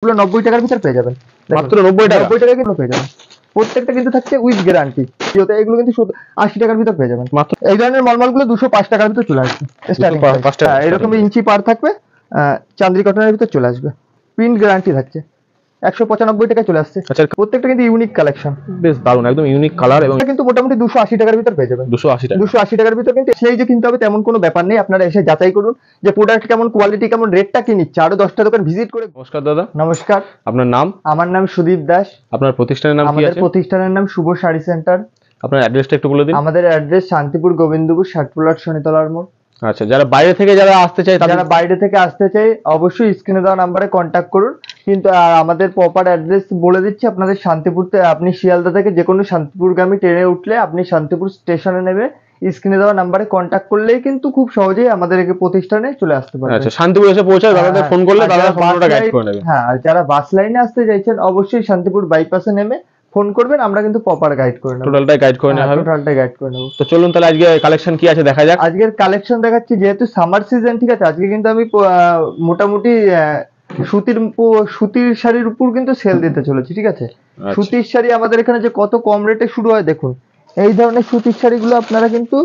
এগুলো 90 টাকার ভিতর পেয়ে যাবেন, মাত্র 90 টাকা। 90 টাকা কিন্তু পেয়ে যাবেন। প্রত্যেকটা কিন্তু থাকছে উইথ গ্যারান্টি। এগুলো কিন্তু 80 টাকার ভিতর পেয়ে যাবেন। মাত্র এই ধরনের মালগুলো 205 টাকার ভিতর চলে আসবে স্টার্টিং। হ্যাঁ, এরকম ইঞ্চি পার থাকবে, চান্দ্রি কটনের ভিতর চলে আসবে, প্রিন্ট গ্যারান্টি থাকছে। 195 টাকা চলে আসছে। আচ্ছা, প্রত্যেকটা কিন্তু ইউনিক কালেকশন, বেশ দারুণ, একদম ইউনিক কালার এবং কিন্তু মোটামুটি 280 টাকার ভিতর পেয়ে যাবেন। 280 টাকা। 280 টাকার ভিতর কিন্তু সেই যে কিনতে হবে তেমন কোনো ব্যাপার নেই। আপনারা এসে যাচাই করুন যে প্রোডাক্ট কেমন, কোয়ালিটি কেমন, রেটটা কি নিচ্ছে, আরো 10টা দোকান ভিজিট করে। নমস্কার দাদা। নমস্কার। আপনার নাম? আমার নাম সুদীপ দাস। আপনার প্রতিষ্ঠানের নাম কি আমাদের আছে? প্রতিষ্ঠানের নাম শুভ শাড়ি সেন্টার। আপনার অ্যাড্রেসটা একটু বলে দিন। আমাদের অ্যাড্রেস শান্তিপুর গোবিন্দপুর ষাটপুরহাট শনিতলার মোড়। আচ্ছা, যারা বাইরে থেকে আসতে চায়, যারা বাইরে থেকে আসতে চায় অবশ্যই স্ক্রিনে দেওয়া নাম্বারে কন্ট্যাক্ট করুন। কিন্তু আমাদের প্রপার অ্যাড্রেস বলে দিচ্ছি আপনাদের। শান্তিপুরতে আপনি শিয়ালদা থেকে যে কোনো শান্তিপুরগামী ট্রেনে উঠলে আপনি শান্তিপুর স্টেশনে নেবে, স্ক্রিনে দেওয়া নাম্বারে কন্ট্যাক্ট করলেই কিন্তু খুব সহজেই আমাদের প্রতিষ্ঠানে চলে আসতে পারবেন। আচ্ছা, শান্তিপুর এসে পৌঁছায়, দাদাদের ফোন করলে দাদা সম্পূর্ণটা গাইড করে নেবে। হ্যাঁ, আর যারা বাস লাইনে আসতে চাইছেন অবশ্যই শান্তিপুর বাইপাসে নেমে ফোন করবেন, আমরা কিন্তু প্রপার গাইড করে নেব। টোটালটাই গাইড করে নেওয়া হবে। টোটালটাই গাইড করে নেব। তো চলুন তাহলে আজকে কালেকশন কি আছে দেখা যাক। আজকের কালেকশন দেখাচ্ছি, যেহেতু সামার সিজন, ঠিক আছে। আজকে কিন্তু আমি মোটামুটি সুতির শাড়ির উপর কিন্তু সেল দিতে চলেছি, ঠিক আছে। সুতির শাড়ি আমাদের এখানে যে কত কম রেটে শুরু হয় দেখুন। এই ধরনের সুতির শাড়িগুলো আপনারা কিন্তু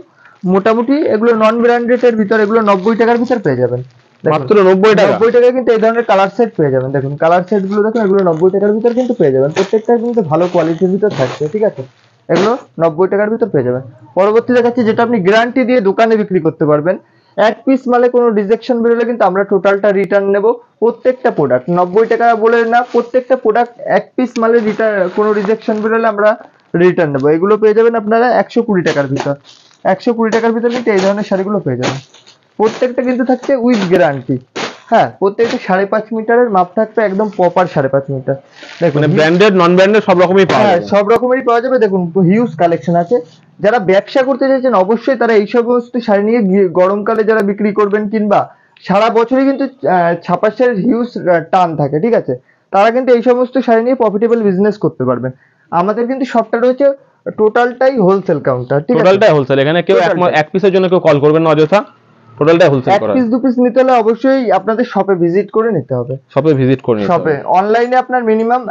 মোটামুটি এগুলো নন ব্র্যান্ডেড এর ভিতর, এগুলো 90 টাকার ভিতর পেয়ে যাবেন। মাত্র 90 টাকা। 90 টাকায় কিন্তু এই ধরনের কালার সেট পেয়ে যাবেন। দেখুন কালার সেট গুলো দেখুন, এগুলো 90 টাকার ভিতর কিন্তু পেয়ে যাবেন। প্রত্যেকটা কিন্তু ভালো কোয়ালিটির ভিতর থাকছে, ঠিক আছে। এগুলো 90 টাকার ভিতর পেয়ে যাবেন। পরবর্তী দেখাচ্ছি যেটা আপনি গ্যারান্টি দিয়ে দোকানে বিক্রি করতে পারবেন। এক পিস মালে কোনো রিজেকশন বেরোলে কিন্তু আমরা টোটালটা রিটার্ন নেব। প্রত্যেকটা প্রোডাক্ট 90 টাকা বলে না, প্রত্যেকটা প্রোডাক্ট এক পিস মালে রিটার্ন, কোনো রিজেকশন বেরোলে আমরা রিটার্ন নেব। এগুলো পেয়ে যাবেন আপনারা 120 টাকার ভিতর। 120 টাকার ভিতর কিন্তু এই ধরনের শাড়িগুলো পেয়ে যাবেন। প্রত্যেকটা কিন্তু থাকছে উইথ গ্যারান্টি। হ্যাঁ, প্রত্যেকটা 5.5 মিটারের মাপ থাকবে, একদম প্রপার 5.5 মিটার। দেখুন মানে ব্র্যান্ডেড নন ব্র্যান্ডেড সব রকমই পাওয়া যাবে। সব রকমেরই পাওয়া যাবে। দেখুন হিউজ কালেকশন আছে। যারা ব্যবসা করতে চাইছেন অবশ্যই তারা এই সমস্ত শাড়ি নিয়ে গরমকালে যারা বিক্রি করবেন, কিংবা সারা বছরই কিন্তু ছাপা শাড়ির হিউজ টান থাকে, ঠিক আছে। তারা কিন্তু এই সমস্ত শাড়ি নিয়ে প্রফিটেবল বিজনেস করতে পারবেন। আমাদের কিন্তু সবটা রয়েছে টোটালটাই হোলসেল কাউন্টার, ঠিক আছে। টোটালটাই হোলসেল। এখানে কেউ এক পিসের জন্য কেউ কল করবেন না অযথা, টোটালটাই হোলসেল করা। এক পিস দু পিস নিতে হলে অবশ্যই আপনাদের শপে ভিজিট করে নিতে হবে। শপে ভিজিট করে নিতে হবে। শপে অনলাইনে আপনার মিনিমাম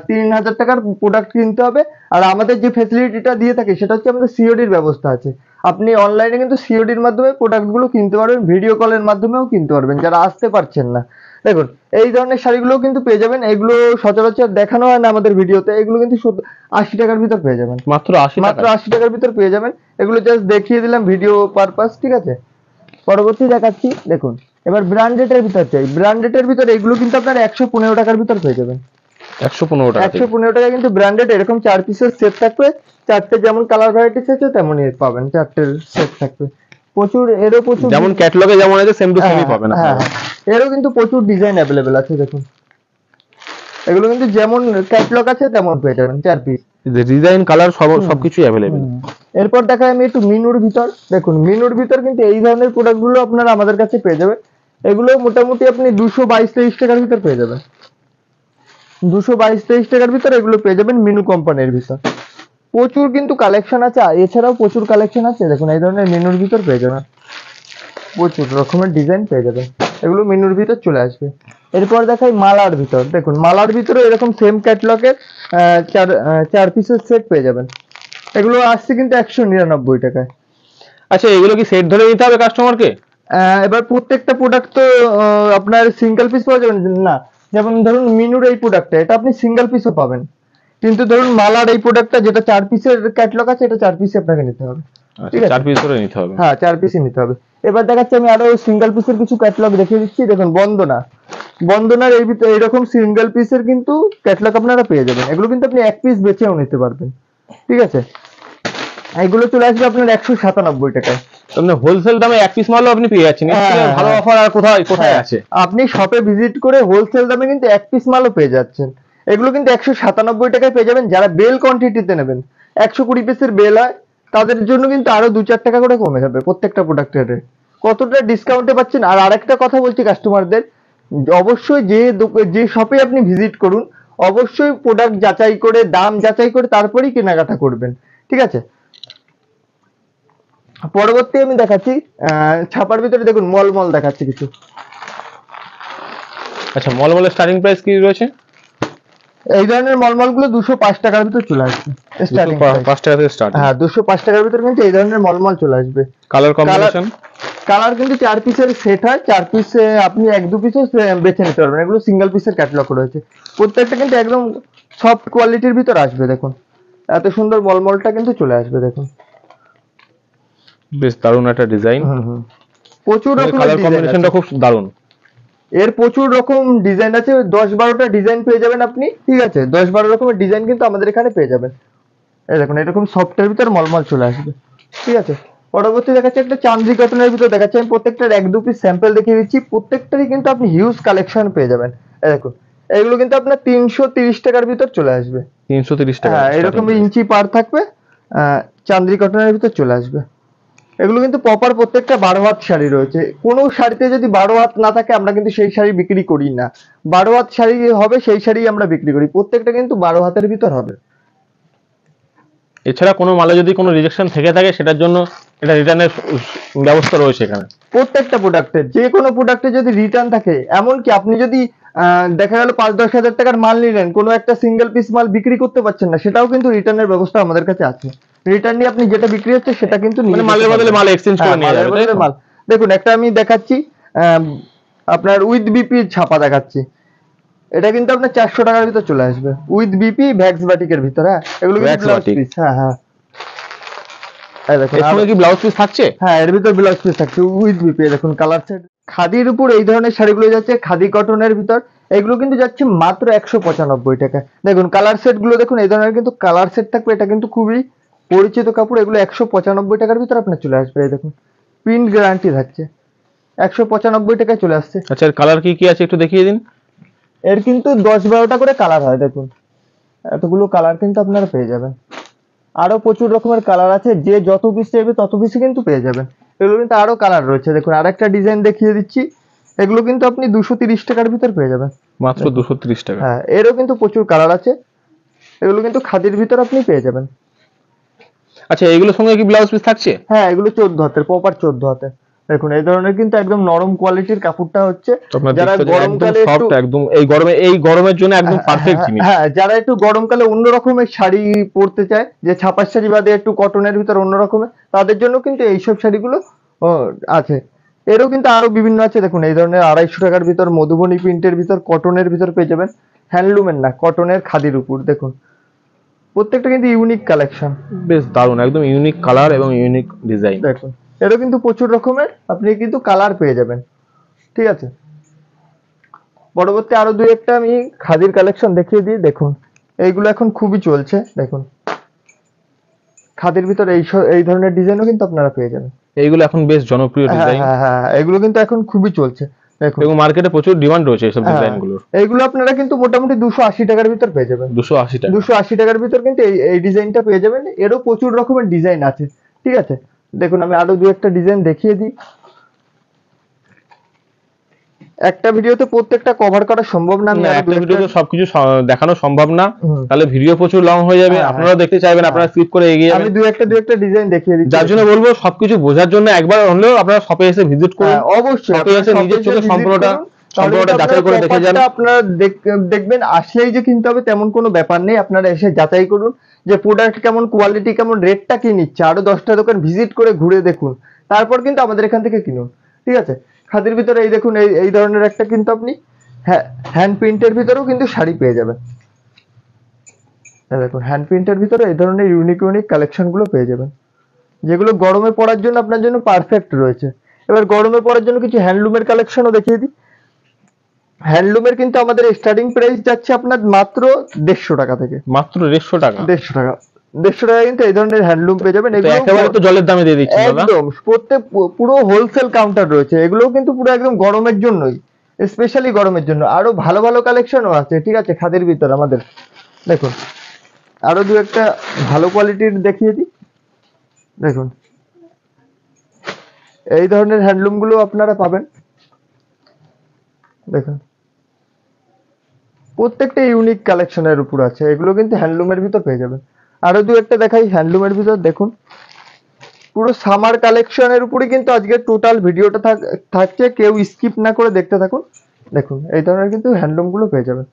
3000 টাকার প্রোডাক্ট কিনতে হবে। আর আমাদের যে ফ্যাসিলিটিটা দিয়ে থাকে সেটা হচ্ছে আমাদের সিওডির ব্যবস্থা আছে। আপনি অনলাইনে কিন্তু সিওডির মাধ্যমে প্রোডাক্টগুলো কিনতে পারবেন, ভিডিও কলের মাধ্যমেও কিনতে পারবেন যারা আসতে পারছেন না। দেখুন এই ধরনের শাড়িগুলো কিন্তু পেয়ে যাবেন। এগুলো সচরাচর দেখানো হয় না আমাদের ভিডিওতে। এগুলো কিন্তু 80 টাকার ভিতর পেয়ে যাবেন। মাত্র 80 টাকার ভিতর পেয়ে যাবেন। এগুলো জাস্ট দেখিয়ে দিলাম ভিডিও পারপাস, ঠিক আছে। পরবর্তী দেখাচ্ছি, দেখুন এবার ব্র্যান্ডেড এর ভিতর চাই। ব্র্যান্ডেড এর ভিতর এগুলো কিন্তু আপনারা 115 টাকার ভিতর পেয়ে যাবেন। 115 টাকা। 115 টাকা কিন্তু ব্র্যান্ডেড। এরকম 4 পিসের সেট থাকবে, 4টে যেমন কালার ভ্যারাইটিস আছে তেমনই পাবেন। 4টের সেট থাকবে। এরও প্রচুর, যেমন ক্যাটালগে যেমন আছে সেম টু সেমই পাবেন আপনারা। এরও কিন্তু প্রচুর ডিজাইন अवेलेबल আছে। দেখুন এগুলো কিন্তু যেমন ক্যাটালগ আছে তেমন পেয়ে যাবেন, 4 পিস। ডিজাইন কালার সবকিছুই अवेलेबल। এরপর দেখাই আমি একটু মিনুর ভিতর। দেখুন মিনুর ভিতর কিন্তু এই ধরনের প্রোডাক্টগুলো আপনারা আমাদের কাছে পেয়ে যাবেন। এগুলো মোটামুটি আপনি 222-23 টাকার ভিতর পেয়ে যাবেন। 222-23 টাকার ভিতর এগুলো পেয়ে যাবেন মিনু কোম্পানির ভিতর। প্রচুর কিন্তু কালেকশন আছে, এছাড়াও প্রচুর কালেকশন আছে। দেখুন এই ধরনের মিনুর ভিতর পেয়ে যাবেন, প্রচুর রকমের ডিজাইন পেয়ে যাবেন। এগুলো মিনুর ভিতর চলে আসবে। এরপর দেখাই মালার ভিতর। দেখুন মালার ভিতরে এরকম সেম ক্যাটালগের 4 পিসের সেট পেয়ে যাবেন। এগুলো আসছে কিন্তু 199 টাকায়। আচ্ছা, এগুলো কি সেট ধরে নিতে হবে কাস্টমারকে? এবার প্রত্যেকটা প্রোডাক্ট তো আপনার সিঙ্গেল পিস পাওয়া যাবে না। যেমন ধরুন মিনুর এই প্রোডাক্টটা, এটা আপনি সিঙ্গেল পিসও পাবেন। কিন্তু ধরুন মালার এই প্রোডাক্টটা যেটা 4 পিসের ক্যাটালগ আছে, এটা 4 পিসই আপনাকে নিতে হবে। ঠিক আছে, 4 পিস করে নিতে হবে। হ্যাঁ, 4 পিসই নিতে হবে। এবার দেখাচ্ছি আমি আরো সিঙ্গেল পিসের কিছু ক্যাটালগ দেখিয়ে দিচ্ছি। দেখুন বন্দনার এই ভিতরে এইরকম সিঙ্গেল পিসের কিন্তু ক্যাটালগ আপনারা পেয়ে যাবেন। এগুলো কিন্তু আপনি এক পিস বেচেও নিতে পারবেন, ঠিক আছে। এগুলো চলে আসবে আপনার 197 টাকায়। আপনি হোলসেল দামে এক পিস মালও আপনি পেয়ে যাচ্ছেন। ভালো অফার আর কোথায় আছে? আপনি শপে ভিজিট করে হোলসেল দামে কিন্তু এক পিস মালও পেয়ে যাচ্ছেন। এগুলো কিন্তু 197 টাকায় পেয়ে যাবেন। যারা বেল কোয়ান্টিটিতে নেবেন, 120 পিসের বেল হয়, তাদের জন্য কিন্তু আরো 2-4 টাকা করে কমে যাবে প্রত্যেকটা প্রোডাক্টের রেট। কতটা ডিসকাউন্টে পাচ্ছেন। আর আরেকটা কথা বলছি কাস্টমারদের, অবশ্যই যে শপে আপনি ভিজিট করুন অবশ্যই প্রোডাক্ট যাচাই করে, দাম যাচাই করে তারপরেই কেনাকাটা করবেন, ঠিক আছে। পরবর্তী আমি দেখাচ্ছি ছাপার ভিতরে। দেখুন মলমল দেখাচ্ছি কিছু। আচ্ছা, মলমলের স্টার্টিং প্রাইস কি রয়েছে? এই ধরনের মলমল গুলো 205 টাকার ভিতর চলে আসবে স্টার্টিং 5 টাকা থেকে স্টার্ট। হ্যাঁ 205 টাকার ভিতর কিন্তু এই ধরনের মলমল চলে আসবে। Colour combination? কালার কিন্তু 4 পিসের সেট হয়, 4 পিসে আপনি 1-2 পিসও বেছে নিতে পারবেন, এগুলো সিঙ্গেল পিসের ক্যাটালগ রয়েছে। প্রত্যেকটা কিন্তু একদম সফট কোয়ালিটির ভিতর আসবে, দেখুন এত সুন্দর মলমলটা কিন্তু চলে আসবে দেখুন। বেশ দারুণ একটা ডিজাইন। প্রচুর রকমের কালার কম্বিনেশনটা খুব দারুণ। এর প্রচুর রকম ডিজাইন আছে, 10-12টা ডিজাইন পেয়ে যাবেন আপনি, ঠিক আছে 10-12 রকমের ডিজাইন কিন্তু আমাদের এখানে পেয়ে যাবেন। এই দেখুন এরকম সফটের ভিতর মলমল চলে আসবে, ঠিক আছে। পরবর্তী দেখাচ্ছে একটা চান্দি কটনের ভিতর দেখাচ্ছে, আমি প্রত্যেকটার 1-2 পিস স্যাম্পল দেখিয়ে দিচ্ছি। প্রত্যেকটারই কিন্তু আপনি হিউজ কালেকশন পেয়ে যাবেন। এই দেখুন এগুলো কিন্তু আপনার 330 টাকার ভিতর চলে আসবে। 330 টাকা? হ্যাঁ এরকম ইঞ্চি পার থাকবে, চান্দি কটনের ভিতর চলে আসবে। এগুলো কিন্তু প্রপার প্রত্যেকটা 12 হাত শাড়ি রয়েছে। কোনো শাড়িতে যদি 12 হাত না থাকে আমরা কিন্তু সেই শাড়ি বিক্রি করি না। 12 হাত শাড়ি হবে সেই শাড়ি আমরা বিক্রি করি, প্রত্যেকটা কিন্তু 12 হাতের ভিতর হবে। এছাড়া কোনো মালে যদি কোনো রিজেকশন থেকে থাকে সেটার জন্য এটা রিটার্নের ব্যবস্থা রয়েছে এখানে। প্রত্যেকটা প্রোডাক্টের, যে কোনো প্রোডাক্টে যদি রিটার্ন থাকে, এমনকি আপনি যদি দেখা গেল 5-10 হাজার টাকার মাল নিলেন, কোনো একটা সিঙ্গেল পিস মাল বিক্রি করতে পারছেন না, সেটাও কিন্তু রিটার্নের ব্যবস্থা আমাদের কাছে আছে। রিটার্ন নিয়ে আপনি যেটা বিক্রি হচ্ছে সেটা কিন্তু মালের বদলে মাল এক্সচেঞ্জ করে নিয়ে যাবে, তাই তো? মাল দেখুন একটা আমি দেখাচ্ছি, আপনার উইথ বিপি ছাপা দেখাচ্ছি। এটা কিন্তু আপনার 400 টাকার ভিতর চলে আসবে, উইথ বিপি ভ্যাক্স বাটিকের ভিতর। হ্যাঁ এগুলো কিন্তু ব্লাউজ পিস। হ্যাঁ হ্যাঁ এই দেখুন, এর সঙ্গে কি ব্লাউজ পিস থাকছে? হ্যাঁ এর ভিতর ব্লাউজ পিস থাকছে উইথ বিপি। দেখুন কালার সেট। খাদির উপর এই ধরনের শাড়িগুলো যাচ্ছে খাদি কটনের ভিতর, এগুলো কিন্তু যাচ্ছে মাত্র 195 টাকা। দেখুন কালার সেট গুলো দেখুন, এই ধরনের কিন্তু কালার সেট থাকবে, এটা কিন্তু খুবই পরিচিত কাপড়। এগুলো 195 টাকার ভিতর আপনার চলে আসবে। এই দেখুন প্রিন্ট গ্যারান্টি থাকছে, 195 টাকায় চলে আসছে। আচ্ছা, এর কালার কি কি আছে একটু দেখিয়ে দিন। এর কিন্তু 10-12টা করে কালার হয়, দেখুন এতগুলো কালার কিন্তু আপনারা পেয়ে যাবেন। আরো প্রচুর রকমের কালার আছে, যে যত পিস চাইবে তত পিসই কিন্তু পেয়ে যাবেন। এগুলো কিন্তু আরো কালার রয়েছে, দেখুন আরেকটা ডিজাইন দেখিয়ে দিচ্ছি। এগুলো কিন্তু আপনি 230 টাকার ভিতর পেয়ে যাবেন, মাত্র 230 টাকা? হ্যাঁ এরও কিন্তু প্রচুর কালার আছে, এগুলো কিন্তু খাদির ভিতর আপনি পেয়ে যাবেন। আচ্ছা, এগুলোর সঙ্গে কি ব্লাউজ পিস থাকছে? হ্যাঁ এগুলো 14 হাতের, প্রপার 14 হাতের। দেখুন এই ধরনের কিন্তু একদম নরম কোয়ালিটির কাপড়টা হচ্ছে, যারা গরমকালে একটু একদম এই গরমের জন্য একদম পারফেক্ট জিনিস। হ্যাঁ যারা একটু গরমকালে অন্য রকমের শাড়ি পরতে চায়, যে ছাপার শাড়ি বাদে একটু কটনের ভিতর অন্য রকমের, তাদের জন্য কিন্তু এইসব শাড়িগুলো আছে। এরও কিন্তু আরো বিভিন্ন আছে, দেখুন এই ধরনের 250 টাকার ভিতর মধুবনী প্রিন্টের ভিতর কটনের ভিতর পেয়ে যাবেন, হ্যান্ডলুমের না কটনের খাদির উপর। দেখুন প্রত্যেকটা কিন্তু ইউনিক কালেকশন, বেশ দারুণ, একদম ইউনিক কালার এবং ইউনিক ডিজাইন। দেখুন এরও কিন্তু প্রচুর রকমের আপনি কিন্তু কালার পেয়ে যাবেন, ঠিক আছে। পরবর্তী আরো দুই একটা আমি খাদির কালেকশন দেখিয়ে দিই। দেখুন এইগুলো এখন খুবই চলছে, দেখুন খাদির ভিতর এই ধরনের ডিজাইনও কিন্তু আপনারা পেয়ে যাবেন। এইগুলো এখন বেশ জনপ্রিয় ডিজাইন। হ্যাঁ হ্যাঁ এগুলো কিন্তু এখন খুবই চলছে, দেখুন এবং মার্কেটে প্রচুর ডিমান্ড রয়েছে এইসব ডিজাইনগুলোর। এইগুলো আপনারা কিন্তু মোটামুটি 280 টাকার ভিতর পেয়ে যাবেন। 280 টাকা? 280 টাকার ভিতর কিন্তু এই ডিজাইনটা পেয়ে যাবেন। এরও প্রচুর রকমের ডিজাইন আছে, ঠিক আছে। দেখুন আমি আরো দু একটা ডিজাইন দেখিয়ে দিই। একটা ভিডিওতে প্রত্যেকটা কভার করা সম্ভব না, একটা ভিডিওতে সবকিছু দেখানো সম্ভব না, তাহলে ভিডিও প্রচুর লং হয়ে যাবে। আপনারাও দেখতে চাইবেন, আপনারা স্কিপ করে এগিয়ে যাবেন। আমি দু একটা ডিজাইন দেখিয়ে দিচ্ছি, যার জন্য বলবো সবকিছু বোঝার জন্য একবার হলেও আপনারা শপে এসে ভিজিট করুন। অবশ্যই শপে এসে নিজের চোখে সম্পূর্ণটা যাচাই করে দেখে যান। আপনারা দেখবেন আসলেই যে কিনতে হবে তেমন কোনো ব্যাপার নেই, আপনারা এসে যাচাই করুন যে প্রোডাক্ট কেমন, কোয়ালিটি কেমন, রেটটা কি নিচ্ছে, আরো 10টা দোকান ভিজিট করে ঘুরে দেখুন, তারপর কিন্তু আমাদের এখান থেকে কিনুন, ঠিক আছে। খাদির ভিতরে এই দেখুন এই ধরনের একটা কিন্তু আপনি হ্যান্ড প্রিন্টের ভিতরেও কিন্তু শাড়ি পেয়ে যাবেন। দেখুন হ্যান্ড প্রিন্টের ভিতরে এই ধরনের ইউনিক কালেকশন গুলো পেয়ে যাবেন, যেগুলো গরমে পরার জন্য আপনার জন্য পারফেক্ট রয়েছে। এবার গরমে পরার জন্য কিছু হ্যান্ডলুমের কালেকশনও দেখিয়ে দিই। হ্যান্ডলুমের কিন্তু আমাদের স্টার্টিং প্রাইস যাচ্ছে আপনার মাত্র 150 টাকা থেকে। মাত্র 150 টাকা? 150 টাকা, 150 টাকা কিন্তু এই ধরনের হ্যান্ডলুম পেয়ে যাবেন। এগুলো একেবারে তো জলের দামে দিয়ে দিচ্ছেন দাদা। একদম প্রত্যেক পুরো হোলসেল কাউন্টার রয়েছে, এগুলোও কিন্তু পুরো একদম গরমের জন্যই, স্পেশালি গরমের জন্য। আরো ভালো ভালো কালেকশনও আছে, ঠিক আছে খাদির ভিতর আমাদের। দেখুন আরো দু একটা ভালো কোয়ালিটির দেখিয়ে দিই। দেখুন এই ধরনের হ্যান্ডলুম গুলো আপনারা পাবেন, দেখুন প্রত্যেকটা ইউনিক কালেকশনের উপর আছে, এগুলো কিন্তু হ্যান্ডলুমের ভিতর পেয়ে যাবেন। আরো দু একটা দেখাই হ্যান্ডলুমের ভিতর। দেখুন পুরো সামার কালেকশনের উপরে কিন্তু আজকে টোটাল ভিডিওটা থাকছে, কেউ স্কিপ না করে দেখতে থাকুন, দেখুন এই ধরনের কিন্তু হ্যান্ডলুম গুলো পেয়ে যাবেন।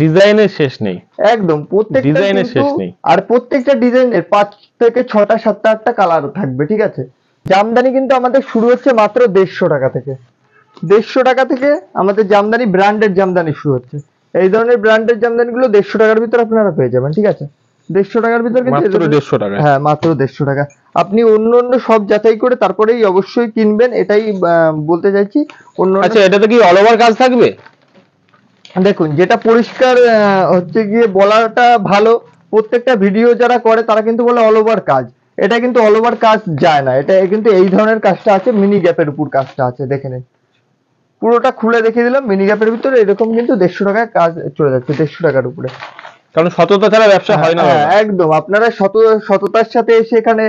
ডিজাইনের শেষ নেই, একদম প্রত্যেকটা ডিজাইনের কিন্তু, শেষ নেই। আর প্রত্যেকটা ডিজাইনের 5 থেকে 6টা 7টা 8টা কালার থাকবে, ঠিক আছে। জামদানি কিন্তু আমাদের শুরু হচ্ছে মাত্র 150 টাকা থেকে। 150 টাকা থেকে আমাদের জামদানি, ব্র্যান্ডেড জামদানি শুরু হচ্ছে। এই ধরনের ব্র্যান্ডেড জামদানি গুলো 150 টাকার ভিতর আপনারা পেয়ে যাবেন, ঠিক আছে। 150 টাকার ভিতর কিন্তু মাত্র 150 টাকা। হ্যাঁ মাত্র 150 টাকা। আপনি অন্য অন্য সব যাচাই করে তারপরেই অবশ্যই কিনবেন, এটাই বলতে চাইছি। অন্য আচ্ছা, এটাতে কি অল ওভার কাজ থাকবে? দেখুন যেটা পরিষ্কার হচ্ছে গিয়ে বলাটা ভালো, প্রত্যেকটা ভিডিও যারা করে তারা কিন্তু বলে অল ওভার কাজ, এটা কিন্তু অল ওভার কাজ যায় না, এটা কিন্তু এই ধরনের কাজটা আছে, মিনি গ্যাপের উপর কাজটা আছে, দেখে নিন। পুরোটা খুলে দেখিয়ে দিলাম, মিনি গ্যাপের ভিতরে এরকম কিন্তু 150 টাকায় কাজ চলে যাচ্ছে, 150 টাকার উপরে। কারণ সততা ছাড়া ব্যবসা হয় না হ্যাঁ, বাবা। একদম আপনারা সততার সাথে এসে এখানে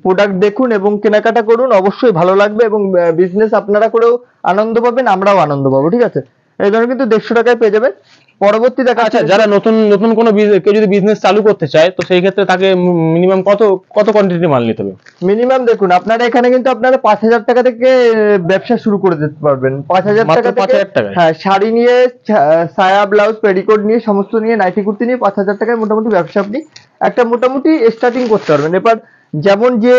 প্রোডাক্ট দেখুন এবং কেনাকাটা করুন, অবশ্যই ভালো লাগবে এবং বিজনেস আপনারা করেও আনন্দ পাবেন, আমরাও আনন্দ পাবো, ঠিক আছে। এই ধরনের কিন্তু 150 টাকায় পেয়ে যাবেন। পরবর্তী দেখা আচ্ছা, যারা নতুন নতুন কোনো কেউ যদি বিজনেস চালু করতে চায়, তো সেই ক্ষেত্রে তাকে মিনিমাম কত কত কোয়ান্টিটি মাল নিতে হবে? মিনিমাম দেখুন আপনারা এখানে কিন্তু আপনারা 5,000 টাকা থেকে ব্যবসা শুরু করে দিতে পারবেন। 5,000 মাত্র টাকা থেকে 5,000 টাকায়? হ্যাঁ, শাড়ি নিয়ে সায়া ব্লাউজ পেটিকোট নিয়ে সমস্ত নিয়ে নাইটি কুর্তি নিয়ে 5,000 টাকায় মোটামুটি ব্যবসা আপনি একটা মোটামুটি স্টার্টিং করতে পারবেন। এবার যেমন যে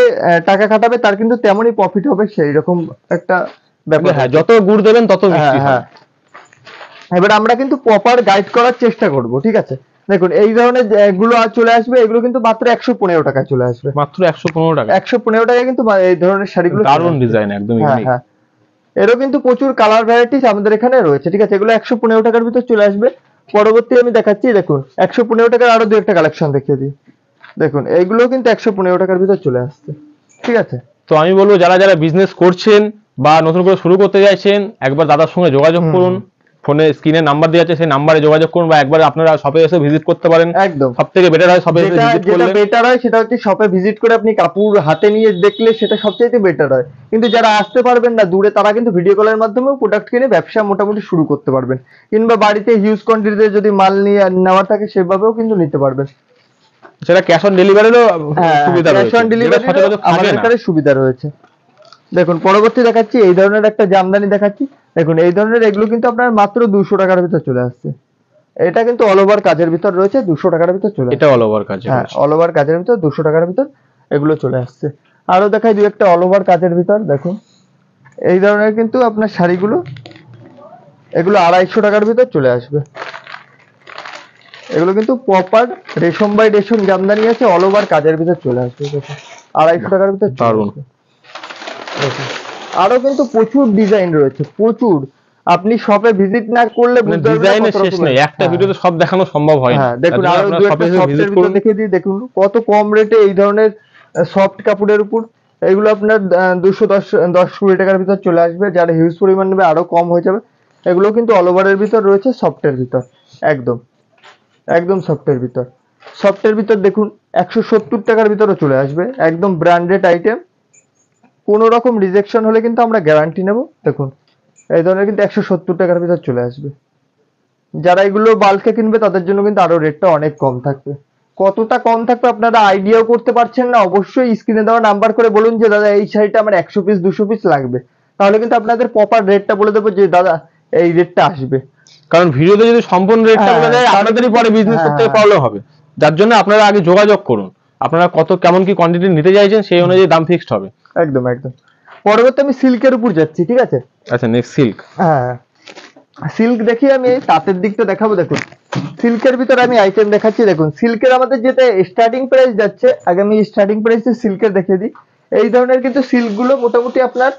টাকা খাটাবে তার কিন্তু তেমনই প্রফিট হবে, সেই রকম একটা ব্যাপার। হ্যাঁ, যত গুড় দেবেন তত মিষ্টি হ্যাঁ হবে। হ্যাঁ, এবার আমরা কিন্তু প্রপার গাইড করার চেষ্টা করব, ঠিক আছে। দেখুন এই ধরনের গুলো চলে আসবে, এগুলো কিন্তু মাত্র 115 টাকায় চলে আসবে। মাত্র 115 টাকা? 115 টাকায় কিন্তু এই ধরনের শাড়িগুলো দারুণ ডিজাইন, একদম হ্যাঁ ইউনিক। হ্যাঁ, এরও কিন্তু প্রচুর কালার ভ্যারাইটিস আমাদের এখানে রয়েছে, ঠিক আছে। এগুলো 115 টাকার ভিতর চলে আসবে। পরবর্তী আমি দেখাচ্ছি, দেখুন 115 টাকার আরো দু একটা কালেকশন দেখিয়ে দিই। দেখুন এইগুলো কিন্তু 115 টাকার ভিতর চলে আসছে, ঠিক আছে। তো আমি বলবো যারা যারা বিজনেস করছেন বা নতুন করে শুরু করতে চাইছেন, একবার দাদার সঙ্গে যোগাযোগ করুন। ফোনে স্ক্রিনে নাম্বার দেওয়া আছে, সেই নাম্বারে যোগাযোগ করুন, বা একবার আপনারা শপে এসে ভিজিট করতে পারেন। একদম সব থেকে বেটার হয় শপে এসে যেটা ভিজিট যেটা করলে। বেটার হয় সেটা হচ্ছে শপে ভিজিট করে আপনি কাপড় হাতে নিয়ে দেখলে সেটা সবচেয়ে বেটার হয়। কিন্তু যারা আসতে পারবেন না দূরে, তারা কিন্তু ভিডিও কলের মাধ্যমেও প্রোডাক্ট কিনে ব্যবসা মোটামুটি শুরু করতে পারবেন, কিংবা বাড়িতে হিউজ কোয়ান্টিটিতে যদি মাল নিয়ে নেওয়ার থাকে সেভাবেও কিন্তু নিতে পারবেন। সেটা ক্যাশ অন ডেলিভারিরও সুবিধা ক্যাশ রয়েছে, অন যেটা ডেলিভারি সচরাচর থাকে আমাদের না। এখানে সুবিধা রয়েছে। দেখুন পরবর্তী দেখাচ্ছি, এই ধরনের একটা জামদানি দেখাচ্ছি। দেখুন এই ধরনের এগুলো কিন্তু আপনার মাত্র 200 টাকার ভিতর চলে আসছে। এটা কিন্তু অল ওভার কাজের ভিতর রয়েছে, 200 টাকার ভিতর চলে এটা অল ওভার কাজ। হ্যাঁ, অল ওভার কাজের ভিতর 200 টাকার ভিতর এগুলো চলে আসছে। আরো দেখাই দুই একটা অল ওভার কাজের ভিতর। দেখুন এই ধরনের কিন্তু আপনার শাড়িগুলো, এগুলো 250 টাকার ভিতর চলে আসবে। এগুলো কিন্তু প্রপার রেশম বাই রেশম জামদানি আছে, অল ওভার কাজের ভিতর চলে আসবে। দেখুন 250 টাকার ভিতর চলে দারুণ। আসবে। দেখুন, আরো কিন্তু প্রচুর ডিজাইন রয়েছে, প্রচুর। আপনি শপে ভিজিট না করলে বুঝতে পারবেন না ডিজাইনের কত শেষ নেই, রকমের। একটা ভিডিওতে সব দেখানো সম্ভব হয় না। হ্যাঁ দেখুন তার জন্য আরো আপনারা দু শপে একটা এসে সফটের ভিজিট ভিতর করুন। দেখিয়ে দিই। দেখুন কত কম রেটে এই ধরনের সফট কাপড়ের উপর এগুলো আপনার 210-20 টাকার ভিতর চলে আসবে। যারা হিউজ পরিমাণ নেবে আরো কম হয়ে যাবে। এগুলো কিন্তু অল ওভারের ভিতর রয়েছে, সফটের ভিতর, একদম একদম সফটের ভিতর। সফটের ভিতর দেখুন 170 টাকার ভিতরে চলে আসবে, একদম ব্র্যান্ডেড আইটেম। কোনো রকম রিজেকশন হলে কিন্তু আমরা গ্যারান্টি নেব। দেখুন এই ধরনের কিন্তু 170 টাকার ভিতর চলে আসবে। যারা এগুলো বাল্কে কিনবে তাদের জন্য কিন্তু আরো রেটটা অনেক কম থাকবে। কতটা কম থাকবে আপনারা আইডিয়াও করতে পারছেন না। অবশ্যই স্ক্রিনে দেওয়া নাম্বার করে বলুন যে দাদা এই শাড়িটা আমার 100 পিস 200 পিস লাগবে, তাহলে কিন্তু আপনাদের প্রপার রেটটা বলে দেবো যে দাদা এই রেটটা আসবে। কারণ ভিডিওতে যদি সম্পূর্ণ রেটটা বলা যায়, তাহলে আপনাদেরই পরে বিজনেস করতে হ্যাঁ, প্রবলেম হবে। যার জন্য আপনারা আগে যোগাযোগ করুন, আপনারা কত কেমন কি কোয়ান্টিটি নিতে চাইছেন সেই অনুযায়ী দাম ফিক্সড হবে। একদম একদম। পরবর্তী আমি সিল্কের উপর যাচ্ছি, ঠিক আছে। আচ্ছা, নেক্সট সিল্ক। হ্যাঁ, সিল্ক দেখি আমি এই তাঁতের দিকটা দেখাবো। দেখুন সিল্কের ভিতরে আমি আইটেম দেখাচ্ছি। দেখুন সিল্কের আমাদের যেটা স্টার্টিং প্রাইস যাচ্ছে, আগে আমি স্টার্টিং প্রাইসে সিল্কের দেখিয়ে দিই। এই ধরনের কিন্তু সিল্ক গুলো মোটামুটি আপনার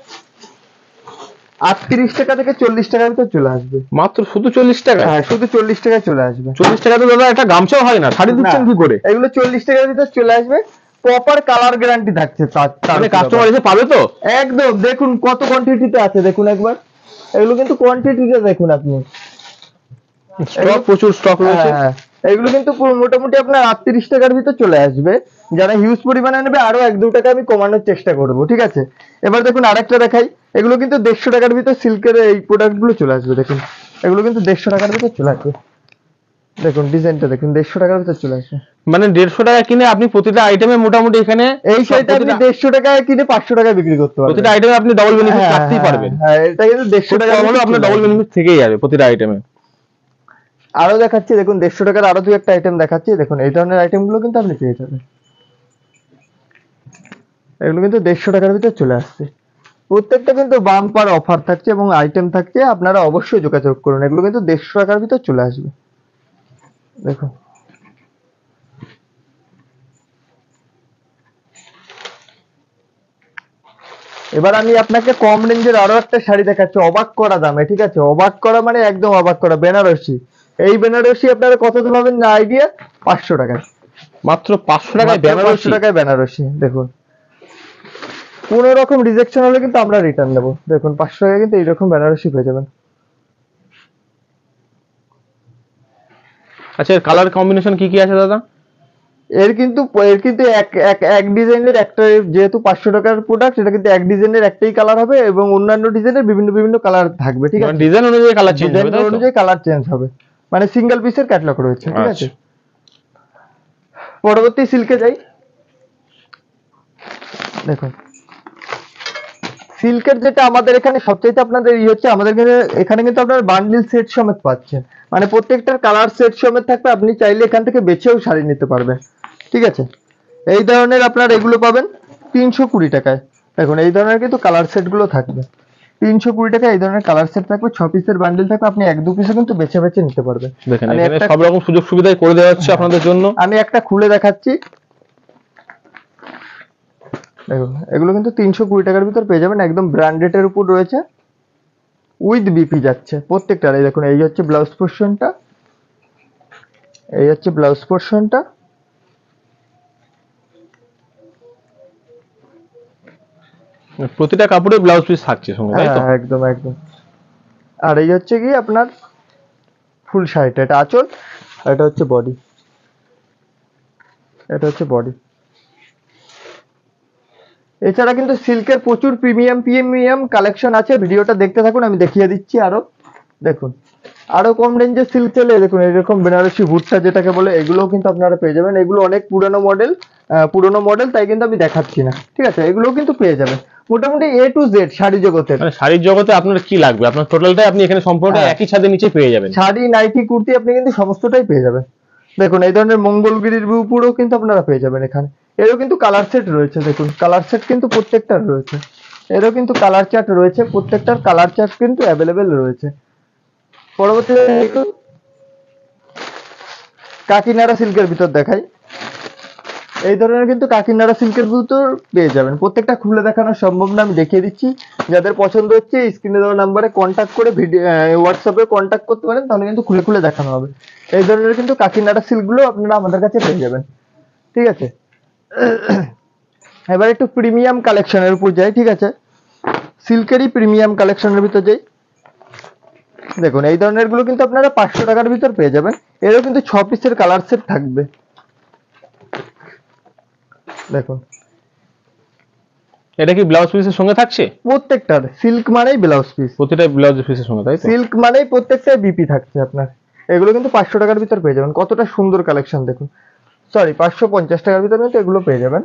38 টাকা থেকে 40 টাকার ভিতর চলে আসবে। মাত্র শুধু 40 টাকা? হ্যাঁ, শুধু 40 টাকায় চলে আসবে। 40 টাকা তো দাদা একটা গামছাও হয় না, শাড়ি দিচ্ছেন না, কি করে? এগুলো 40 টাকার ভিতর চলে আসবে। প্রপার কালার গ্যারান্টি থাকছে মানে কাস্টমার এসে পাবে তো? একদম। দেখুন কত কোয়ান্টিটিতে আছে, দেখুন একবার। এগুলো কিন্তু কোয়ান্টিটিতে দেখুন আপনি, স্টক প্রচুর স্টক রয়েছে। হ্যাঁ, এগুলো কিন্তু মোটামুটি আপনার 38 টাকার ভিতর চলে আসবে। যারা হিউজ পরিমাণে নেবে আরো 1-2 টাকা আমি কমানোর চেষ্টা করব, ঠিক আছে। এবার দেখুন আরেকটা দেখাই। এগুলো কিন্তু 150 টাকার ভিতর সিল্কের এই প্রোডাক্ট গুলো চলে আসবে। দেখুন এগুলো কিন্তু 150 টাকার ভিতর চলে আসবে। দেখুন ডিজাইনটা দেখুন 150 টাকার ভিতর চলে আসবে। মানে 150 টাকা কিনে আপনি প্রতিটা আইটেমে মোটামুটি এখানে এই শাড়িটা আপনি 150 টাকায় কিনে 500 টাকায় বিক্রি করতে পারবেন। প্রতিটা আইটেমে আপনি ডবল বেনিফিট হ্যাঁ, রাখতেই হ্যাঁ, পারবেন। হ্যাঁ, এটা কিন্তু 150 টাকা হলে আপনার ডবল বেনিফিট থেকেই যাবে প্রতিটা আইটেমে। আরো দেখাচ্ছি দেখুন 150 টাকার আরো দুই একটা আইটেম দেখাচ্ছি। দেখুন এই ধরনের আইটেম গুলো কিন্তু আপনি পেয়ে যাবেন। এগুলো কিন্তু 150 টাকার ভিতর চলে আসছে। প্রত্যেকটা কিন্তু বাম্পার অফার থাকছে এবং আইটেম থাকছে, আপনারা অবশ্যই যোগাযোগ করুন। এগুলো কিন্তু 150 টাকার ভিতর চলে আসবে। দেখুন এবার আমি আপনাকে কম রেঞ্জের আরো একটা শাড়ি দেখাচ্ছি, অবাক করা দামে, ঠিক আছে? অবাক করা মানে একদম অবাক করা, বেনারসি। এই বেনারসি আপনারা কত পাবেন না আইডিয়া? 500 টাকায়। মাত্র 500 টাকায় মাত্র 500 বেনারসি। টাকায় বেনারসি। দেখুন কোন রকম রিজেকশন হলে কিন্তু আমরা রিটার্ন দেবো। দেখুন 500 টাকায় কিন্তু এইরকম বেনারসি পেয়ে যাবেন। আচ্ছা এর কালার কম্বিনেশন কি কি আছে দাদা? এর কিন্তু এক এক এক ডিজাইনের একটা, যেহেতু 500 টাকার প্রোডাক্ট, এটা কিন্তু এক ডিজাইনের একটাই কালার হবে এবং অন্যান্য ডিজাইনের বিভিন্ন বিভিন্ন কালার থাকবে, ঠিক আছে? ডিজাইন অনুযায়ী কালার চেঞ্জ হবে, ডিজাইন তাই তো? অনুযায়ী কালার চেঞ্জ হবে, মানে সিঙ্গেল পিসের ক্যাটালগ রয়েছে, ঠিক আছে? আচ্ছা। পরবর্তী সিল্কে যাই। দেখুন সিল্কের যেটা আমাদের এখানে সবচাইতে আপনাদের হচ্ছে, আমাদের এখানে কিন্তু আপনার বান্ডিল সেট সমেত পাচ্ছেন, মানে প্রত্যেকটার কালার সেট সমেত থাকবে। আপনি চাইলে এখান থেকে বেছেও শাড়ি নিতে পারবেন, ঠিক আছে? এই ধরনের আপনার এগুলো পাবেন 320 টাকায়। দেখুন এই ধরনের কিন্তু কালার সেট গুলো থাকবে 320 টাকায়। এই ধরনের কালার সেট থাকবে, 6 পিসের বান্ডিল থাকবে, আপনি 1-2 পিসও কিন্তু বেছে বেছে নিতে পারবেন। দেখেন এখানে সব রকম সুযোগ সুবিধাই করে দেওয়া হচ্ছে আপনাদের জন্য। আমি একটা খুলে দেখাচ্ছি। দেখুন এগুলো কিন্তু 320 টাকার ভিতর পেয়ে যাবেন, একদম ব্র্যান্ডেড উপর রয়েছে, উইথ বিপি যাচ্ছে প্রত্যেকটার। এই দেখুন এই হচ্ছে ব্লাউজ পোর্শনটা, এই হচ্ছে ব্লাউজ পোর্শনটা। প্রতিটা কাপড়ে ব্লাউজ পিস থাকছে সঙ্গে, তাই তো? হ্যাঁ একদম একদম। আর এই হচ্ছে কি আপনার ফুল শাড়িটা, এটা আঁচল, আর এটা হচ্ছে বডি, এটা হচ্ছে বডি। এছাড়া কিন্তু সিল্কের প্রচুর প্রিমিয়াম কালেকশন আছে, ভিডিওটা দেখতে থাকুন, আমি দেখিয়ে দিচ্ছি আরো। দেখুন আরো কম রেঞ্জের সিল্ক চলে, দেখুন এরকম বেনারসি ভুট্টা যেটাকে বলে, এগুলোও কিন্তু আপনারা পেয়ে যাবেন। এগুলো অনেক পুরনো মডেল, তাই কিন্তু আমি দেখাচ্ছি না, ঠিক আছে? এগুলোও কিন্তু পেয়ে যাবেন মোটামুটি A to Z শাড়ি জগতের। মানে শাড়ির জগতে আপনার কি লাগবে, আপনার টোটালটাই আপনি এখানে সম্পূর্ণ একই ছাদের নিচে পেয়ে যাবেন। শাড়ি, নাইটি, কুর্তি আপনি কিন্তু সমস্তটাই পেয়ে যাবেন। দেখুন এই ধরনের মঙ্গলগিরির উপরেও কিন্তু আপনারা পেয়ে যাবেন এখানে। এরও কিন্তু কালার সেট রয়েছে, দেখুন কালার সেট কিন্তু প্রত্যেকটার রয়েছে। এরও কিন্তু কালার চার্ট রয়েছে, প্রত্যেকটার কালার চার্ট কিন্তু অ্যাভেলেবেল রয়েছে। পরবর্তীতে দেখুন কাকিনাড়া সিল্কের ভিতর দেখাই। এই ধরনের কিন্তু কাকিনাড়া সিল্কের ভিতর পেয়ে যাবেন। প্রত্যেকটা খুলে দেখানো সম্ভব না, আমি দেখিয়ে দিচ্ছি। যাদের পছন্দ হচ্ছে স্ক্রিনে দেওয়া নাম্বারে কন্ট্যাক্ট করে হোয়াটসঅ্যাপে কন্ট্যাক্ট করতে পারেন, তাহলে কিন্তু খুলে খুলে দেখানো হবে। এই ধরনের কিন্তু কাকিনাড়া সিল্কগুলো আপনারা আমাদের কাছে পেয়ে যাবেন, ঠিক আছে? এবার একটু প্রিমিয়াম কালেকশনের উপর যাই, ঠিক আছে? সিল্কেরই প্রিমিয়াম কালেকশনের ভিতর যাই। দেখুন এই ধরনের গুলো কিন্তু আপনারা 500 টাকার ভিতর পেয়ে যাবেন। এরও কিন্তু 6 পিসের কালার সেট থাকবে। দেখুন এটা কি ব্লাউজ পিসের সঙ্গে থাকছে? প্রত্যেকটার সিল্ক মানেই ব্লাউজ পিস, প্রতিটা ব্লাউজ পিসের সঙ্গে, তাই তো? সিল্ক মানেই প্রত্যেকটাই বিপি থাকছে আপনার। এগুলো কিন্তু 500 টাকার ভিতর পেয়ে যাবেন। কতটা সুন্দর কালেকশন দেখুন, সরি 550 টাকার ভিতর কিন্তু এগুলো পেয়ে যাবেন।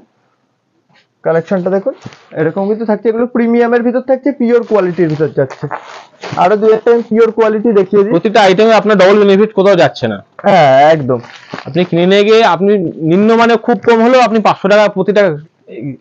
কালেকশনটা দেখুন এরকম কিন্তু থাকছে, এগুলো প্রিমিয়ামের ভিতর থাকছে, পিওর কোয়ালিটির ভিতর যাচ্ছে। আরো দুই একটা পিওর কোয়ালিটি দেখিয়ে দিই। প্রতিটা আইটেমে আপনার ডবল বেনিফিট কোথাও যাচ্ছে না। হ্যাঁ একদম। আপনি কিনে নিয়ে গিয়ে আপনি নিম্নমানে খুব কম হলেও আপনি 500 টাকা প্রতিটা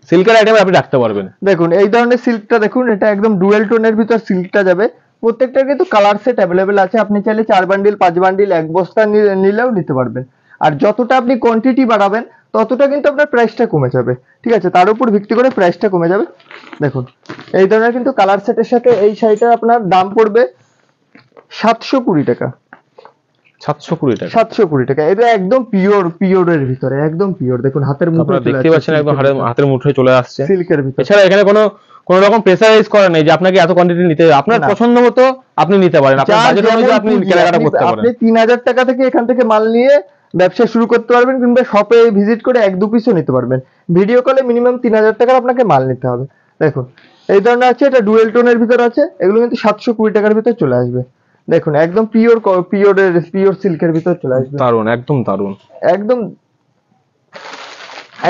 সিল্কের আইটেমে আপনি রাখতে পারবেন। দেখুন এই ধরনের সিল্কটা দেখুন, এটা একদম ডুয়েল টোনের ভিতর সিল্কটা যাবে। প্রত্যেকটার কিন্তু কালার সেট অ্যাভেলেবেল আছে, আপনি চাইলে 4 বান্ডিল 5 বান্ডিল 1 বস্তা নিলেও নিতে পারবেন। আর যতটা আপনি কোয়ান্টিটি বাড়াবেন ততটা কিন্তু আপনার প্রাইসটা কমে যাবে, ঠিক আছে? তার উপর ভিত্তি করে প্রাইসটা কমে যাবে। দেখুন এই ধরনের কিন্তু কালার সেটের সাথে এই শাড়িটার আপনার দাম পড়বে 720 টাকা। 720 টাকা। 720 টাকা। এটা একদম পিওরের ভিতরে, একদম পিওর। দেখুন হাতের মুঠোয় আপনারা দেখতে পাচ্ছেন একদম হাতের মুঠোয় চলে আসছে সিল্কের ভিতরে। এছাড়া এখানে কোনো রকম প্রেসারাইজ করা নেই যে আপনাকে এত কোয়ান্টিটি নিতে হবে। আপনার না। পছন্দ মতো আপনি নিতে পারেন, আপনার বাজেট অনুযায়ী আপনি কেনাকাটা করতে পারেন। আপনি 3000 টাকা থেকে এখান থেকে মাল নিয়ে ব্যবসা শুরু করতে পারবেন, কিংবা শপে ভিজিট করে 1-2 পিসও নিতে পারবেন। ভিডিও কলে মিনিমাম 3000 টাকার আপনাকে মাল নিতে হবে। দেখুন এই ধরনের আছে, এটা ডুয়েল টোনের ভিতর আছে, এগুলো কিন্তু 720 টাকার ভিতর চলে আসবে। দেখুন একদম পিওর সিল্কের ভিতর চলে আসবে, দারুন, একদম দারুন। একদম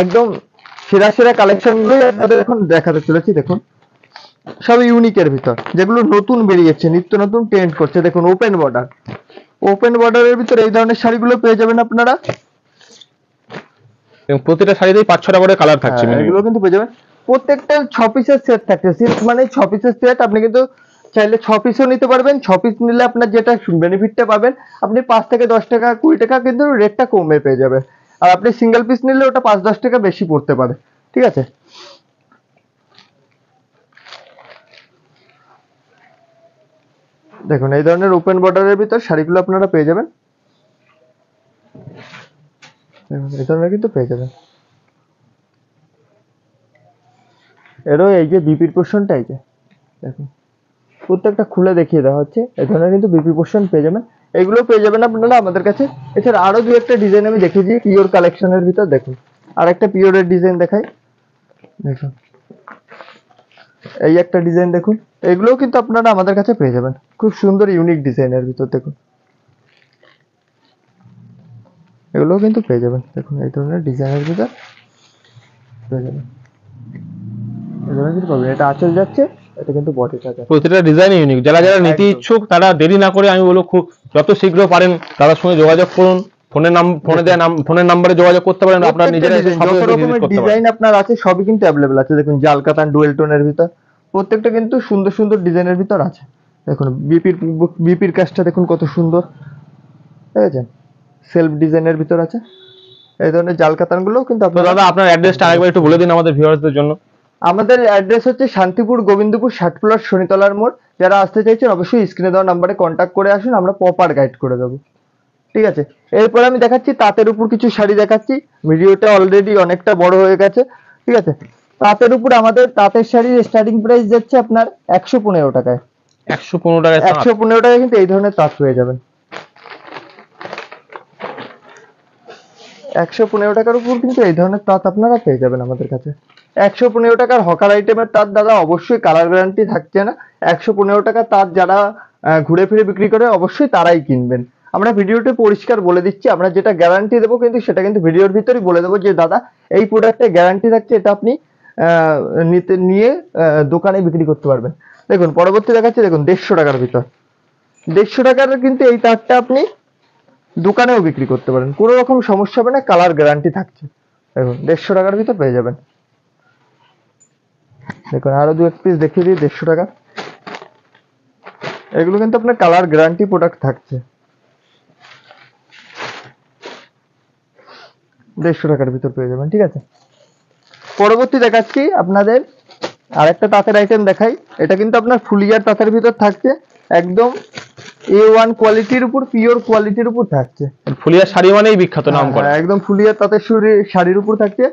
একদম সেরা সেরা কালেকশন গুলো আপনাদের এখন দেখাতে চলেছি। দেখুন সব ইউনিকের ভিতর, যেগুলো নতুন বেরিয়েছে, নিত্য নতুন ট্রেন্ড করছে। দেখুন ওপেন বর্ডারের ভিতর এই ধরনের শাড়িগুলো পেয়ে যাবেন আপনারা। এবং প্রতিটা শাড়িতেই 5-6টা করে কালার থাকছে হ্যাঁ, minimum। এগুলো কিন্তু পেয়ে যাবেন। প্রত্যেকটা 6 পিসের সেট থাকছে, সিল্ক মানে 6 পিসের সেট। আপনি কিন্তু চাইলে 6 পিসও নিতে পারবেন। 6 পিস নিলে আপনার যেটা বেনিফিটটা পাবেন, আপনি 5 থেকে 10 টাকা 20 টাকা কিন্তু রেটটা কমে পেয়ে যাবেন। আর আপনি সিঙ্গেল পিস নিলে ওটা 5-10 টাকা বেশি পড়তে পারে, ঠিক আছে। দেখুন এই ধরনের ওপেন বর্ডারের ভিতর শাড়িগুলো আপনারা পেয়ে যাবেন। দেখুন এই ধরনের কিন্তু পেয়ে যাবেন। এরও এই যে বিপির পোর্শনটা, এই যে দেখুন প্রত্যেকটা খুলে দেখিয়ে দেওয়া হচ্ছে। এই ধরনের কিন্তু বিপি পোর্শন পেয়ে যাবেন, এগুলো পেয়ে যাবেন আপনারা আমাদের কাছে। এছাড়া আরো দু একটা ডিজাইন আমি দেখিয়ে দিই পিওর কালেকশনের ভিতর। দেখুন আর একটা পিওরের ডিজাইন দেখাই। দেখুন এই একটা ডিজাইন দেখুন, এগুলোও কিন্তু আপনারা আমাদের কাছে পেয়ে যাবেন, খুব সুন্দর ইউনিক ডিজাইনের ভিতর। দেখুন এগুলোও কিন্তু পেয়ে যাবেন। দেখুন এই ধরনের ডিজাইনের ভিতর পেয়ে যাবেন, এই ধরনের কিন্তু পাবেন। এটা আঁচল যাচ্ছে, এটা কিন্তু বডিটা যাচ্ছে। প্রতিটা ডিজাইন ইউনিক। যারা যারা নিতে একদম। ইচ্ছুক তারা দেরি না করে, আমি বলবো খুব যত শীঘ্র পারেন তাদের সঙ্গে যোগাযোগ করুন। ফোনের নাম্বারে যোগাযোগ করতে পারেন, আপনারা নিজেরা এসে শপে যত এসে রকমের ভিজিট করতে ডিজাইন পারেন। আপনার আছে সবই কিন্তু অ্যাভেলেবেল আছে। দেখুন জাল কাতান ডুয়েল টোনের ভিতর প্রত্যেকটা কিন্তু সুন্দর সুন্দর ডিজাইনের ভিতর আছে। দেখুন বিপির কাজটা দেখুন কত সুন্দর, ঠিক আছে, সেলফ ডিজাইনের ভিতর আছে। এই ধরনের জাল কাতান গুলো কিন্তু তো আপনারা। দাদা আপনার অ্যাড্রেসটা আরেকবার একটু বলে দিন আমাদের ভিউয়ার্সদের জন্য। আমাদের অ্যাড্রেস হচ্ছে শান্তিপুর গোবিন্দপুর 60 প্লট শনিতলার মোড়। যারা আসতে চাইছেন অবশ্যই স্ক্রিনে দেওয়া নাম্বারে কন্ট্যাক্ট করে আসুন, আমরা প্রপার গাইড করে দেবো, ঠিক আছে। এরপর আমি দেখাচ্ছি তাঁতের উপর কিছু শাড়ি দেখাচ্ছি। ভিডিওটা অলরেডি অনেকটা বড় হয়ে গেছে, ঠিক আছে। তাঁতের উপর আমাদের তাঁতের শাড়ির স্টার্টিং প্রাইস যাচ্ছে আপনার 115 টাকায়। 115 টাকায় তাঁত। 115 টাকায় কিন্তু এই ধরনের তাঁত পেয়ে যাবেন। 115 টাকার উপর কিন্তু এই ধরনের তাঁত আপনারা পেয়ে যাবেন আমাদের কাছে। 115 টাকার হকার আইটেমের তাঁত দাদা অবশ্যই কালার গ্যারান্টি থাকছে না। 115 টাকা তাঁত যারা ঘুরে ফিরে বিক্রি করে অবশ্যই তারাই কিনবেন। আমরা ভিডিওতে পরিষ্কার বলে দিচ্ছি, আমরা যেটা গ্যারান্টি দেবো কিন্তু সেটা কিন্তু ভিডিওর ভিতরেই বলে দেবো যে দাদা এই প্রোডাক্টে গ্যারান্টি থাকছে, এটা আপনি নিয়ে দোকানে বিক্রি করতে পারবেন। দেখুন পরবর্তী দেখাচ্ছি, দেখুন 150 টাকার ভিতর। 150 টাকার কিন্তু এই তাঁতটা আপনি দোকানেও বিক্রি করতে পারেন, কোনো রকম সমস্যা হবে না, কালার গ্যারান্টি থাকছে। দেখুন 150 টাকার ভিতর পেয়ে যাবেন। দেখুন আরো দু এক পিস দেখিয়ে দিই 150 টাকা। এগুলো কিন্তু আপনার কালার গ্যারান্টি প্রোডাক্ট থাকছে। 150 টাকার ভিতর পেয়ে যাবেন, ঠিক আছে। পরবর্তী দেখাচ্ছি আপনাদের আরেকটা তাঁতের আইটেম দেখাই। এটা কিন্তু আপনার ফুলিয়ার তাঁতের ভিতর থাকছে, একদম A1 কোয়ালিটির উপর, পিওর কোয়ালিটির উপর থাকছে। ফুলিয়া শাড়ি মানেই বিখ্যাত নাম করা। একদম ফুলিয়ার তাঁতের শাড়ির উপর থাকছে।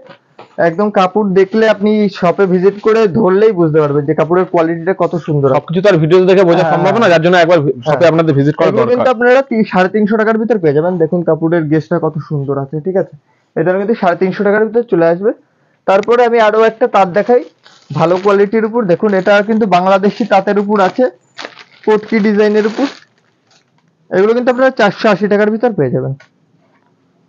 একদম কাপড় দেখলে আপনি শপে ভিজিট করে ধরলেই বুঝতে পারবেন যে কাপড়ের কোয়ালিটিটা কত সুন্দর। সবকিছু তো আর ভিডিও দেখে বোঝা সম্ভব না, যার জন্য একবার শপে আপনাদের ভিজিট করা এগুলো কিন্তু দরকার। আপনারা 350 টাকার ভিতর পেয়ে যাবেন। দেখুন কাপড়ের গেজটা কত সুন্দর আছে, ঠিক আছে। এটা কিন্তু 350 টাকার ভিতর চলে আসবে। তারপরে আমি আরো একটা তাঁত দেখাই ভালো কোয়ালিটির উপর। দেখুন এটা কিন্তু বাংলাদেশি তাঁতের উপর আছে, কোটকি ডিজাইনের উপর। এগুলো কিন্তু আপনারা 480 টাকার ভিতর পেয়ে যাবেন।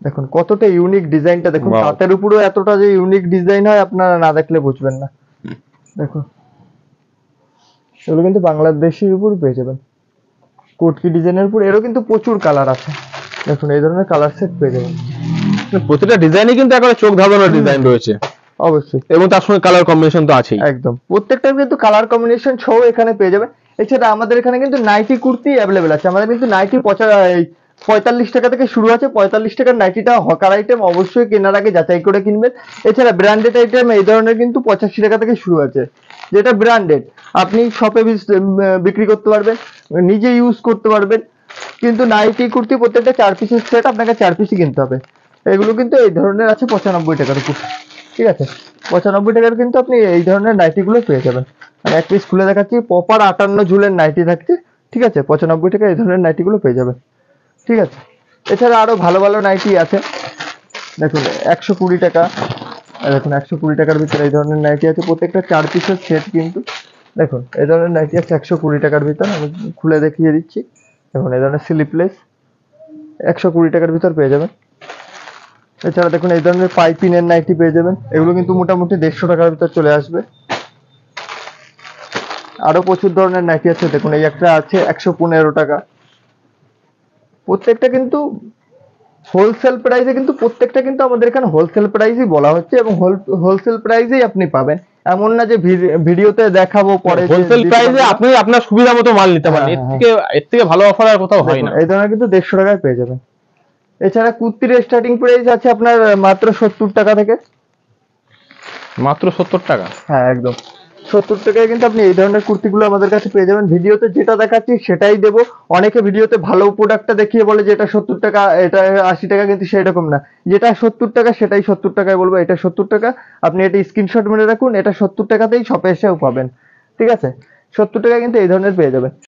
দেখুন কতটা ইউনিক ডিজাইনটা, দেখুন Wow. তাঁতের উপরেও এতটা যে ইউনিক ডিজাইন হয় আপনারা না দেখলে বুঝবেন না। দেখুন এগুলো কিন্তু বাংলাদেশের উপর পেয়ে যাবেন, কোটকি ডিজাইনের উপর। এরও কিন্তু প্রচুর কালার আছে। দেখুন এই ধরনের কালার সেট পেয়ে যাবেন। প্রতিটা ডিজাইনই কিন্তু একেবারে চোখ ধাঁধানোর ডিজাইন রয়েছে অবশ্যই, এবং তার সঙ্গে কালার কম্বিনেশন তো আছেই। একদম প্রত্যেকটার কিন্তু কালার কম্বিনেশন সহ এখানে পেয়ে যাবেন। এছাড়া আমাদের এখানে কিন্তু নাইটি কুর্তি অ্যাভেলেবেল আছে। আমাদের কিন্তু নাইটি 45 টাকা থেকে শুরু আছে। 45 টাকার নাইটিটা হকার আইটেম, অবশ্যই কেনার আগে যাচাই করে কিনবেন। এছাড়া ব্র্যান্ডেড আইটেম এই ধরনের কিন্তু 85 টাকা থেকে শুরু আছে, যেটা ব্র্যান্ডেড আপনি শপে বিক্রি করতে পারবেন, নিজে ইউজ করতে পারবেন। কিন্তু নাইটি কুর্তি প্রত্যেকটা 4 পিসের সেট, আপনাকে 4 পিসই কিনতে হবে। এগুলো কিন্তু এই ধরনের আছে 95 টাকার উপর, ঠিক আছে। 95 টাকার কিন্তু আপনি এই ধরনের নাইটি গুলো পেয়ে যাবেন। আমি এক পিস খুলে দেখাচ্ছি, প্রপার 58 ঝুলের নাইটি থাকছে, ঠিক আছে। 95 টাকা এই ধরনের নাইটি গুলো পেয়ে যাবেন, ঠিক আছে। এছাড়া আরো ভালো ভালো নাইটি আছে। দেখুন 120 টাকা, দেখুন 120 টাকার ভিতরে এই ধরনের নাইটি আছে, প্রত্যেকটা 4 পিসের সেট কিন্তু। দেখুন এই ধরনের নাইটি আছে 120 টাকার ভিতর, আমি খুলে দেখিয়ে দিচ্ছি। দেখুন এই ধরনের স্লিপলেস 120 টাকার ভিতর পেয়ে যাবেন। এছাড়া দেখুন এই ধরনের পাইপিনের নাইটি পেয়ে যাবেন, এগুলো কিন্তু মোটামুটি 150 টাকার ভিতর চলে আসবে। আরো প্রচুর ধরনের নাইটি আছে, দেখুন এই একটা আছে 115 টাকা। প্রত্যেকটা কিন্তু হোলসেল প্রাইসে, কিন্তু প্রত্যেকটা কিন্তু আমাদের এখানে হোলসেল প্রাইসই বলা হচ্ছে এবং হোলসেল প্রাইসেই আপনি পাবেন। এমন না যে ভিডিওতে দেখাবো পরে যে হোলসেল দিতে প্রাইসে পারবো না। আপনি আপনার সুবিধা মতো মাল নিতে পারেন, হ্যাঁ, এর থেকে ভালো অফার আর কোথাও হয় দেখুন, না। এই ধরনের কিন্তু 150 টাকায় পেয়ে যাবেন। এছাড়া কুর্তির স্টার্টিং প্রাইস আছে আপনার মাত্র 70 টাকা থেকে। মাত্র 70 টাকা? হ্যাঁ একদম 70 টাকায় কিন্তু আপনি এই ধরনের কুর্তিগুলো আমাদের কাছে পেয়ে যাবেন। ভিডিওতে যেটা দেখাচ্ছি সেটাই দেবো। অনেকে ভিডিওতে ভালো প্রোডাক্টটা দেখিয়ে বলে যে এটা 70 টাকা, এটা 80 টাকা, কিন্তু সেরকম না। যেটা 70 টাকা সেটাই 70 টাকায় বলবো, এটা 70 টাকা। আপনি এটা স্ক্রিনশট মেরে রাখুন, এটা 70 টাকাতেই শপে এসেও পাবেন। ঠিক আছে, 70 টাকায় কিন্তু এই ধরনের পেয়ে যাবেন।